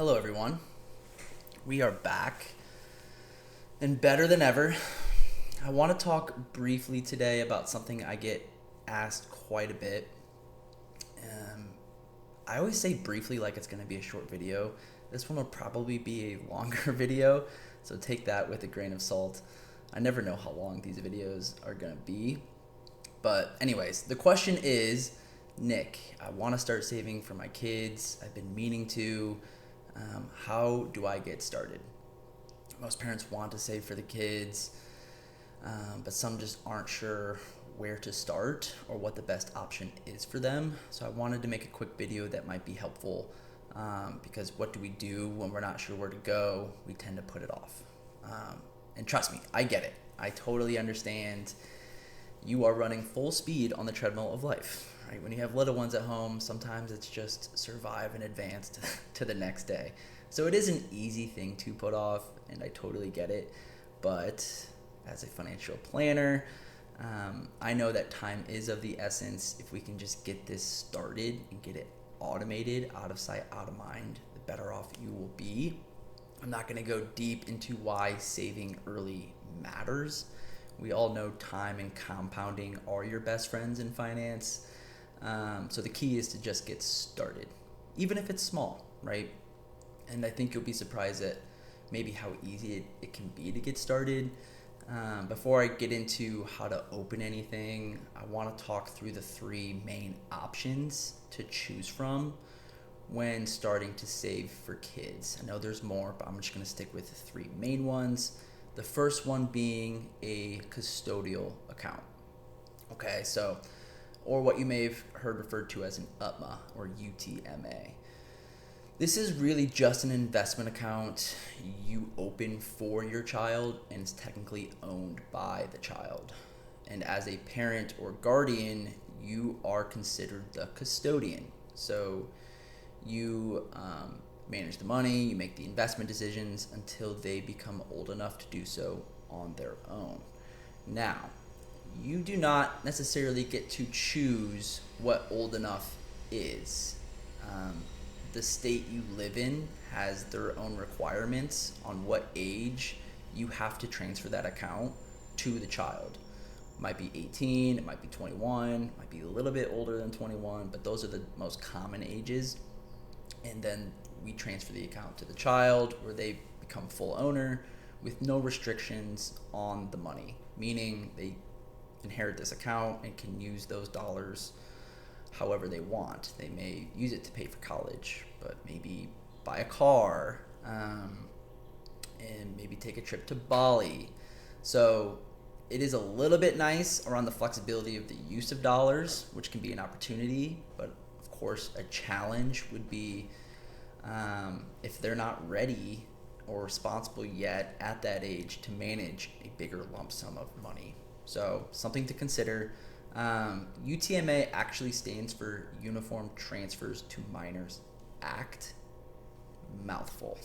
Hello, everyone. We are back and better than ever. I want to talk briefly today about something I get asked quite a bit. Um, I always say briefly like it's going to be a short video. This one will probably be a longer video, so take that with a grain of salt. I never know how long these videos are going to be. But, anyways, the question is, Nick, I want to start saving for my kids. I've been meaning to. How do I get started? Most parents want to save for the kids, but some just aren't sure where to start or what the best option is for them. So I wanted to make a quick video that might be helpful, because what do we do when we're not sure where to go? We tend to put it off. And trust me, I get it. I totally understand. You are running full speed on the treadmill of life, right? When you have little ones at home, sometimes it's just survive and advance to the next day. So it is an easy thing to put off, and I totally get it. But as a financial planner, I know that time is of the essence. If we can just get this started and get it automated, out of sight, out of mind, the better off you will be. I'm not going to go deep into why saving early matters. We all know time and compounding are your best friends in finance. So the key is to just get started, even if it's small, right? And I think you'll be surprised at maybe how easy it can be to get started. Before I get into how to open anything, I want to talk through the three main options to choose from when starting to save for kids. I know there's more, but I'm just going to stick with the three main ones. The first one being a custodial account. Okay, so, or what you may have heard referred to as an UTMA or UTMA. This is really just an investment account you open for your child and it's technically owned by the child. And as a parent or guardian, you are considered the custodian. So you manage the money, you make the investment decisions until they become old enough to do so on their own. Now, you do not necessarily get to choose what old enough is. The state you live in has their own requirements on what age you have to transfer that account to the child. It might be 18, it might be 21, it might be a little bit older than 21, but those are the most common ages. And then we transfer the account to the child where they become full owner with no restrictions on the money, meaning they inherit this account and can use those dollars however they want. They may use it to pay for college, but maybe buy a car, and maybe take a trip to Bali. So it is a little bit nice around the flexibility of the use of dollars, which can be an opportunity, but of course a challenge would be if they're not ready or responsible yet at that age to manage a bigger lump sum of money. So something to consider. UTMA actually stands for Uniform Transfers to Minors Act. Mouthful.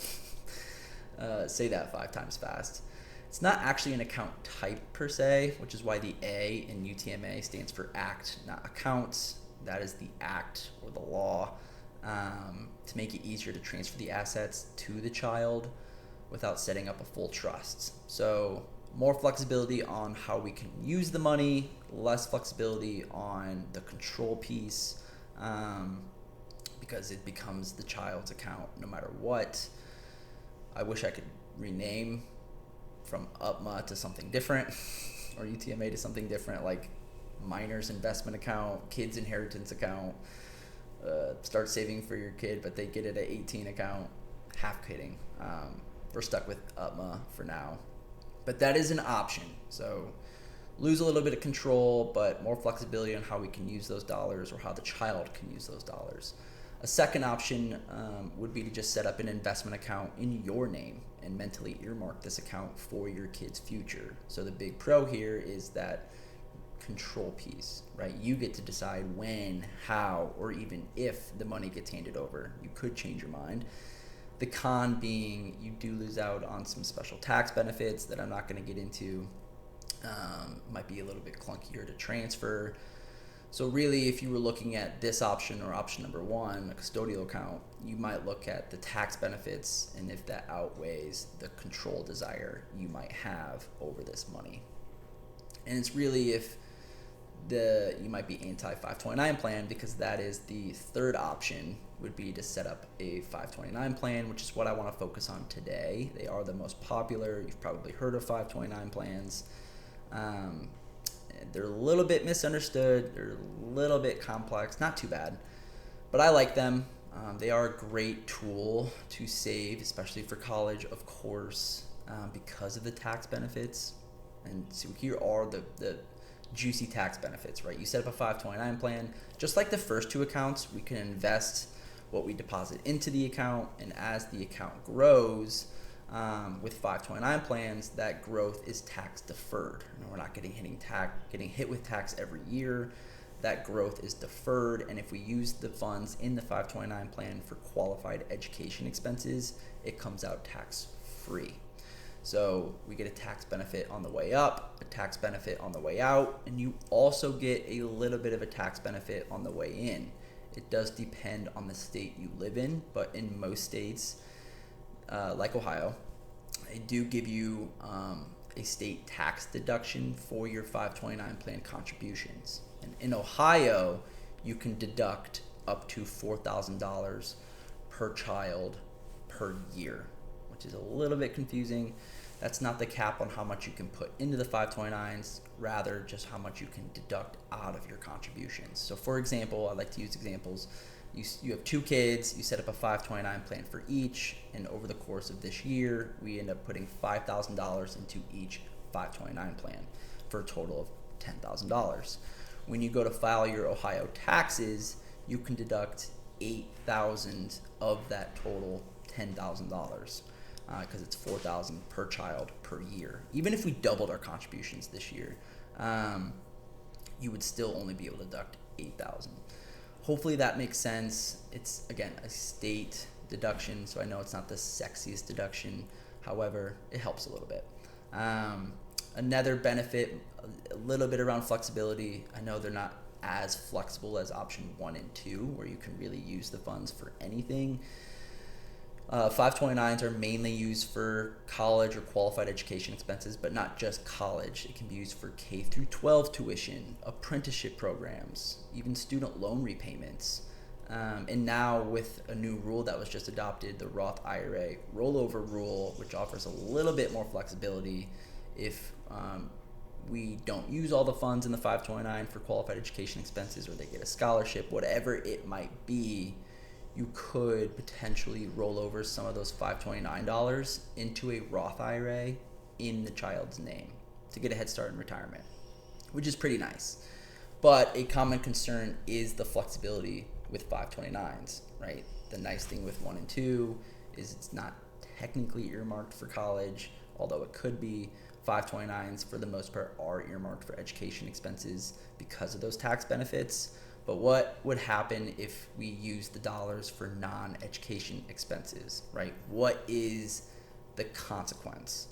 Say that 5 times fast. It's not actually an account type per se, which is why the A in UTMA stands for Act, not Accounts. That is the act or the law, to make it easier to transfer the assets to the child without setting up a full trust. So more flexibility on how we can use the money, less flexibility on the control piece, because it becomes the child's account no matter what. I wish I could rename from UTMA to something different or UTMA to something different, like minors investment account, kids inheritance account, start saving for your kid but they get it at 18 account. Half kidding. We're stuck with UTMA for now, but that is an option. So lose a little bit of control, but more flexibility on how we can use those dollars or how the child can use those dollars. A second option would be to just set up an investment account in your name and mentally earmark this account for your kid's future. So the big pro here is that control piece, right? You get to decide when, how, or even if the money gets handed over. You could change your mind. The con being you do lose out on some special tax benefits that I'm not going to get into. Might be a little bit clunkier to transfer. So really, if you were looking at this option or option number one, a custodial account, you might look at the tax benefits and if that outweighs the control desire you might have over this money. And it's really if you might be anti-529 plan, because that is the third option, would be to set up a 529 plan, which is what I want to focus on today. They are the most popular. You've probably heard of 529 plans. They're a little bit misunderstood. They're a little bit complex. Not too bad, but I like them. They are a great tool to save, especially for college, of course, because of the tax benefits. And so here are the juicy tax benefits, right? You set up a 529 plan. Just like the first two accounts, we can invest what we deposit into the account, and as the account grows, with 529 plans, that growth is tax deferred. We're not getting hit with tax every year. That growth is deferred, and if we use the funds in the 529 plan for qualified education expenses, it comes out tax free. So we get a tax benefit on the way up, a tax benefit on the way out, and you also get a little bit of a tax benefit on the way in. It does depend on the state you live in, but in most states, like Ohio, they do give you a state tax deduction for your 529 plan contributions. And in Ohio, you can deduct up to $4,000 per child per year, which is a little bit confusing. That's not the cap on how much you can put into the 529s, rather just how much you can deduct out of your contributions. So for example, I like to use examples. You have 2 kids, you set up a 529 plan for each, and over the course of this year, we end up putting $5,000 into each 529 plan for a total of $10,000. When you go to file your Ohio taxes, you can deduct $8,000 of that total $10,000. Because it's $4,000 per child per year. Even if we doubled our contributions this year, you would still only be able to deduct $8,000. Hopefully that makes sense. It's, again, a state deduction, so I know it's not the sexiest deduction. However, it helps a little bit. Another benefit, a little bit around flexibility. I know they're not as flexible as option 1 and 2, where you can really use the funds for anything. 529s are mainly used for college or qualified education expenses, but not just college. It can be used for K through 12 tuition, apprenticeship programs, even student loan repayments. And now with a new rule that was just adopted, the Roth IRA rollover rule, which offers a little bit more flexibility if we don't use all the funds in the 529 for qualified education expenses, or they get a scholarship, whatever it might be, you could potentially roll over some of those $529 into a Roth IRA in the child's name to get a head start in retirement, which is pretty nice. But a common concern is the flexibility with 529s, right? The nice thing with 1 and 2 is it's not technically earmarked for college, although it could be. 529s, for the most part, are earmarked for education expenses because of those tax benefits. But what would happen if we use the dollars for non-education expenses, right? What is the consequence?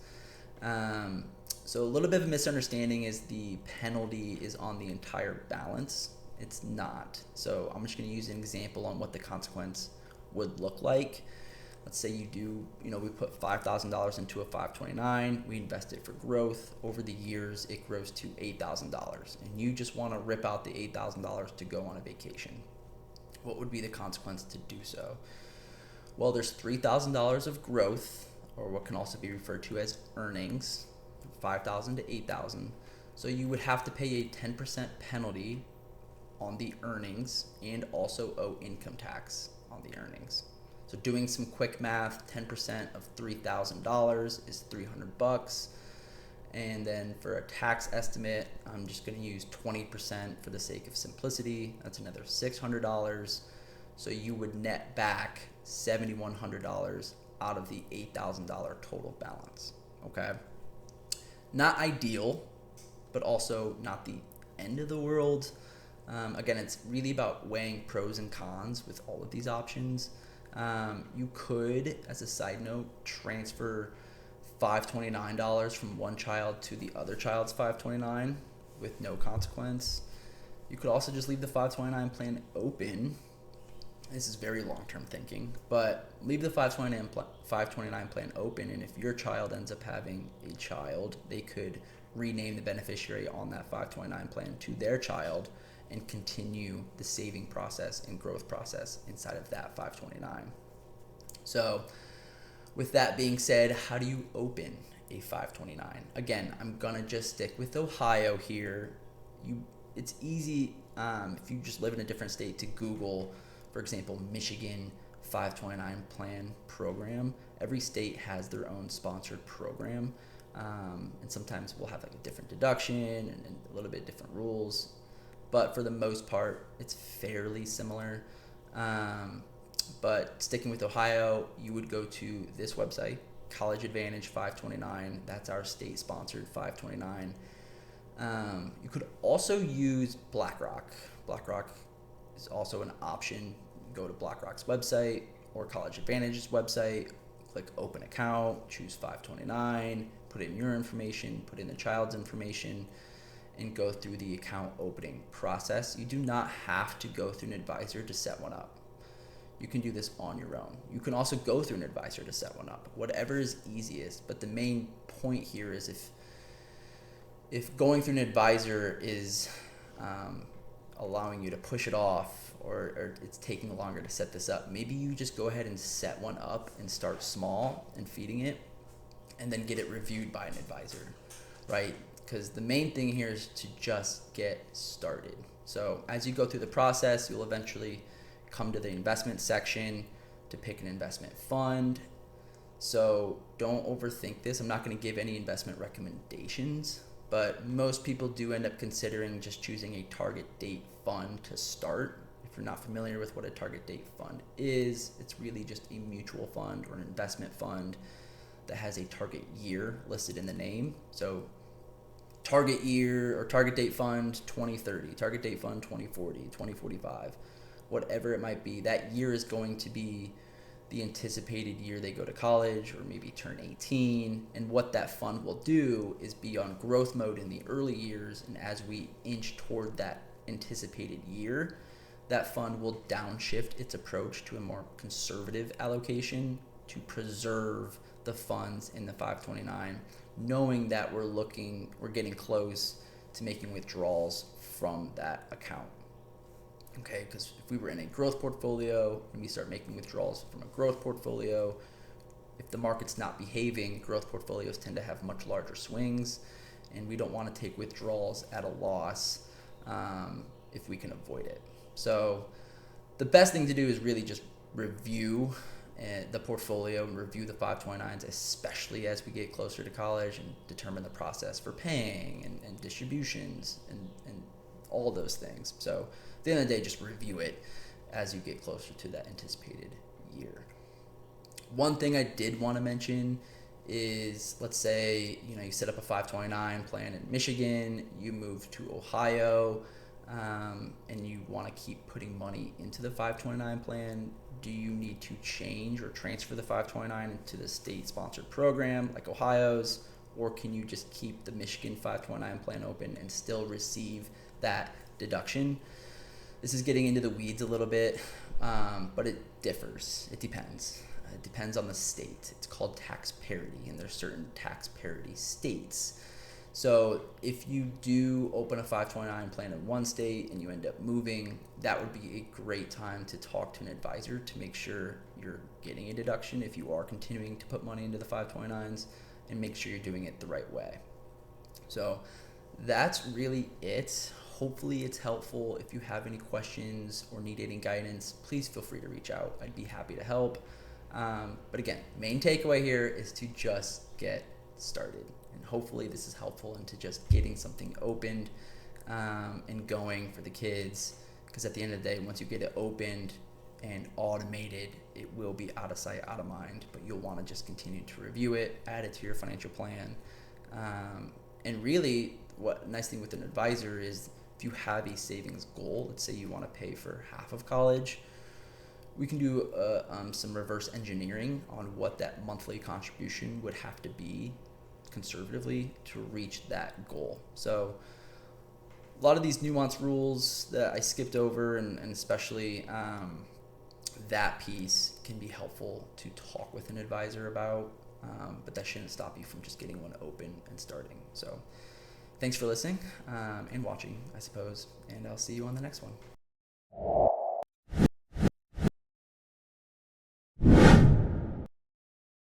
So a little bit of a misunderstanding is the penalty is on the entire balance. It's not. So I'm just going to use an example on what the consequence would look like. Let's say we put $5,000 into a 529, we invest it for growth. Over the years, it grows to $8,000, and you just want to rip out the $8,000 to go on a vacation. What would be the consequence to do so? Well, there's $3,000 of growth, or what can also be referred to as earnings, $5,000 to $8,000. So you would have to pay a 10% penalty on the earnings and also owe income tax on the earnings. So doing some quick math, 10% of $3,000 is $300. And then for a tax estimate, I'm just going to use 20% for the sake of simplicity. That's another $600. So you would net back $7,100 out of the $8,000 total balance. Okay. Not ideal, but also not the end of the world. Again, it's really about weighing pros and cons with all of these options. You could, as a side note, transfer $529 from one child to the other child's $529 with no consequence. You could also just leave the 529 plan open. This is very long-term thinking, but leave the 529 plan open, and if your child ends up having a child, they could rename the beneficiary on that 529 plan to their child and continue the saving process and growth process inside of that 529. So with that being said, how do you open a 529? Again, I'm gonna just stick with Ohio here. It's easy if you just live in a different state to Google, for example, Michigan 529 plan program. Every state has their own sponsored program, and sometimes we'll have like a different deduction and a little bit different rules, but for the most part, it's fairly similar. But sticking with Ohio, you would go to this website, College Advantage 529. That's our state-sponsored 529. You could also use BlackRock. BlackRock is also an option. Go to BlackRock's website or College Advantage's website, click open account, choose 529, put in your information, put in the child's information, and go through the account opening process. You do not have to go through an advisor to set one up. You can do this on your own. You can also go through an advisor to set one up, whatever is easiest. But the main point here is if going through an advisor is allowing you to push it off, or it's taking longer to set this up, maybe you just go ahead and set one up and start small and feeding it, and then get it reviewed by an advisor, right? Because the main thing here is to just get started. So as you go through the process, you'll eventually come to the investment section to pick an investment fund. So don't overthink this. I'm not going to give any investment recommendations, but most people do end up considering just choosing a target date fund to start. If you're not familiar with what a target date fund is, it's really just a mutual fund or an investment fund that has a target year listed in the name. So target year or target date fund 2030, target date fund 2040, 2045, whatever it might be. That year is going to be the anticipated year they go to college or maybe turn 18. And what that fund will do is be on growth mode in the early years. And as we inch toward that anticipated year, that fund will downshift its approach to a more conservative allocation to preserve the funds in the 529, knowing that we're getting close to making withdrawals from that account. Okay, because if we were in a growth portfolio and we start making withdrawals from a growth portfolio, if the market's not behaving, growth portfolios tend to have much larger swings, and we don't want to take withdrawals at a loss if we can avoid it. So the best thing to do is really just review the portfolio and review the 529s, especially as we get closer to college, and determine the process for paying and distributions and all those things. So at the end of the day, just review it as you get closer to that anticipated year. One thing I did want to mention is, let's say, you set up a 529 plan in Michigan, you move to Ohio, and you want to keep putting money into the 529 plan. Do you need to change or transfer the 529 into the state-sponsored program like Ohio's, or can you just keep the Michigan 529 plan open and still receive that deduction? This is getting into the weeds a little bit, but it differs. It depends. It depends on the state. It's called tax parity, and there's certain tax parity states. So if you do open a 529 plan in one state and you end up moving, that would be a great time to talk to an advisor to make sure you're getting a deduction if you are continuing to put money into the 529s, and make sure you're doing it the right way. So that's really it. Hopefully it's helpful. If you have any questions or need any guidance, please feel free to reach out. I'd be happy to help. But again, main takeaway here is to just get started. And hopefully this is helpful into just getting something opened and going for the kids. Because at the end of the day, once you get it opened and automated, it will be out of sight, out of mind. But you'll want to just continue to review it, add it to your financial plan. And really, what nice thing with an advisor is, if you have a savings goal, let's say you want to pay for half of college, we can do some reverse engineering on what that monthly contribution would have to be conservatively to reach that goal. So a lot of these nuanced rules that I skipped over, and especially that piece can be helpful to talk with an advisor about, but that shouldn't stop you from just getting one open and starting. So thanks for listening and watching, I suppose, and I'll see you on the next one.